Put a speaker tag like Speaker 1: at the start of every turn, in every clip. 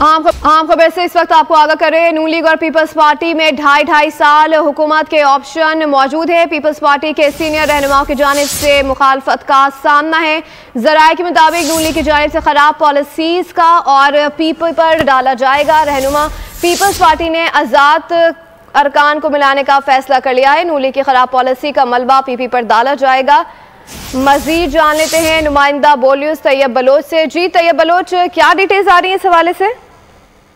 Speaker 1: आम खबर से इस वक्त आपको आगाह करें, नून लीग और पीपल्स पार्टी में ढाई साल हुकूमत के ऑप्शन मौजूद है। पीपल्स पार्टी के सीनियर रहनुमाओं की जानिब से मुखालफत का सामना है। जराये के मुताबिक नून लीग की जानिब से खराब पॉलिसीज का और पीपल पर डाला जाएगा। रहनुमा पीपल्स पार्टी ने आजाद अरकान को मिलाने का फैसला कर लिया है। नून लीग की खराब पॉलिसी का मलबा पीपी पर डाला जाएगा। मजीद जान लेते हैं नुमाइंदा बोलियूज तैयब बलोच से। जी तैयब बलोच, क्या डिटेल्स आ रही है इस हवाले से?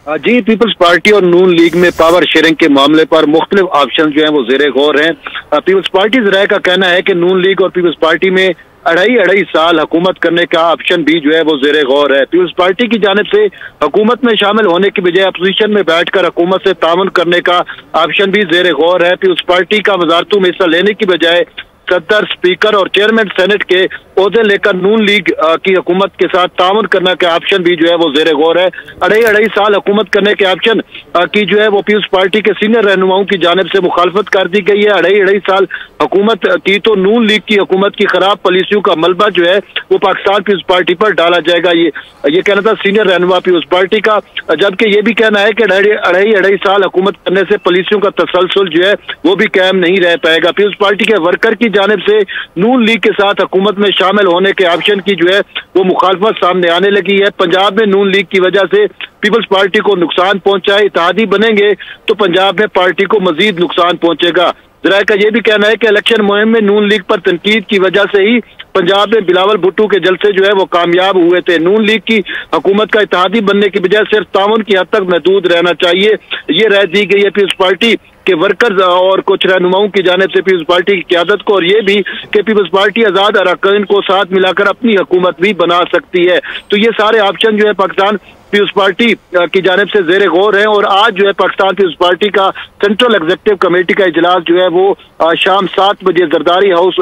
Speaker 2: जी, पीपल्स पार्टी और नून लीग में पावर शेयरिंग के मामले पर मुख्तलिफ ऑप्शन जो हैं वो जेरे गौर हैं। पीपल्स पार्टी जराये का कहना है कि नून लीग और पीपल्स पार्टी में अढ़ाई साल हुकूमत करने का ऑप्शन भी जो है वो जेरे गौर है। पीपल्स पार्टी की जानिब से हुकूमत में शामिल होने की बजाय अपोजिशन में बैठकर हुकूमत से ताउन करने का ऑप्शन भी जेरे गौर है। पीपल्स पार्टी का वजारतों में हिस्सा लेने की बजाय सदर, स्पीकर और चेयरमैन सेनेट के ओहदे लेकर नून लीग की हुकूमत के साथ ताउन करने का ऑप्शन भी जो है वो जेरे गौर है। अढ़ाई साल हुकूमत करने के ऑप्शन की जो है वो पीपल्स पार्टी के सीनियर रहनुमाओं की जानिब से मुखालफत कर दी गई है। अढ़ाई साल हुकूमत की तो नून लीग की हुकूमत की खराब पॉलिसियों का मलबा जो है वो पाकिस्तान पीपल्स पार्टी पर डाला जाएगा। ये कहना था सीनियर रहनुमा पीपल्स पार्टी का, जबकि ये भी कहना है कि अढ़ाई साल हुकूमत करने से पॉलिसियों का तसलसल जो है वो भी कायम नहीं रह पाएगा। पीपल्स पार्टी के वर्कर की जानिब से नून लीग के साथ हुकूमत में शामिल होने के ऑप्शन की जो है वो मुखालफत सामने आने लगी है। पंजाब में नून लीग की वजह से पीपल्स पार्टी को नुकसान पहुंचा है। इत्तेहादी बनेंगे तो पंजाब में पार्टी को मजीद नुकसान पहुंचेगा। जराये का यह भी कहना है कि इलेक्शन मुहिम में नून लीग पर तनकीद की वजह से ही पंजाब में बिलावल भुट्टो के जलसे जो है वो कामयाब हुए थे। नून लीग की हुकूमत का इत्तेहादी बनने की बजाय सिर्फ ताउन की हद तक महदूद रहना चाहिए, ये राय दी गई है पीपल्स पार्टी के वर्कर्स और कुछ रहनुमाओं की जानिब से पीपल्स पार्टी की क़यादत को, और ये भी कि पीपल्स पार्टी आजाद अरकान को साथ मिलाकर अपनी हुकूमत भी बना सकती है। तो ये सारे ऑप्शन जो है पाकिस्तान पीपल्स पार्टी की जानिब से जेरे गौर है। और आज जो है पाकिस्तान पीपल्स पार्टी का सेंट्रल एग्जीक्यूटिव कमेटी का इजलास जो है वो शाम 7 बजे जरदारी हाउस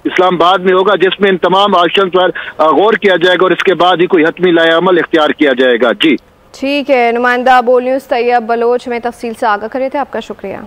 Speaker 2: इस्लामाबाद में होगा, जिसमें इन तमाम ऑप्शन पर गौर किया जाएगा और इसके बाद ही कोई हतमी लाए अमल इख्तियार किया जाएगा। जी
Speaker 1: ठीक है, नुमाइंदा बोलियूज तैयब बलोच में तफसील से आगाह करे थे, आपका शुक्रिया।